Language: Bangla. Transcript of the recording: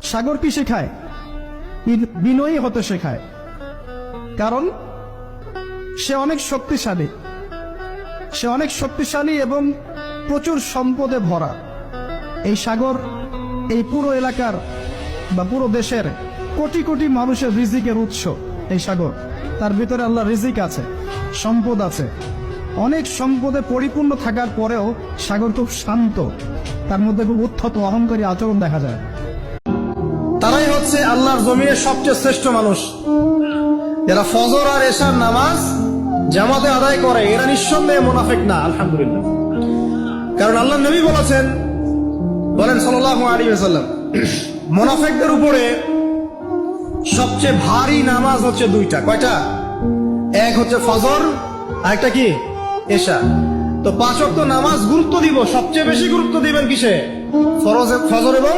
সাগর কি শেখায়? বিনয়ী হতে শেখায়। কারণ সে অনেক শক্তিশালী এবং প্রচুর সম্পদে ভরা। এই সাগর এই পুরো এলাকার বা পুরো দেশের কোটি কোটি মানুষের রিজিকের উৎস। এই সাগর, তার ভিতরে আল্লাহ রিজিক আছে, সম্পদ আছে। অনেক সম্পদে পরিপূর্ণ থাকার পরেও সাগর খুব শান্ত, তার মধ্যে খুব উদ্ধত অহংকারী আচরণ দেখা যায়। তারাই হচ্ছে আল্লাহর জমিনের সবচেয়ে শ্রেষ্ঠ মানুষ, যারা ফজর আর এশার নামাজ জামাতে আদায় করে। এরা নিঃসন্দেহে মুনাফিক না, আলহামদুলিল্লাহ। কারণ আল্লাহ নবী বলেন সাল্লাল্লাহু আলাইহি ওয়াসাল্লাম, মুনাফিকদের উপরে সবচেয়ে ভারী নামাজ হচ্ছে দুইটা। কয়টা? এক হচ্ছে ফজর, আর একটা কি? এশা। তো 5 ওয়াক্ত নামাজ গুরুত্ব দিব, সবচেয়ে বেশি গুরুত্ব দিবেন কিসে? ফজর এবং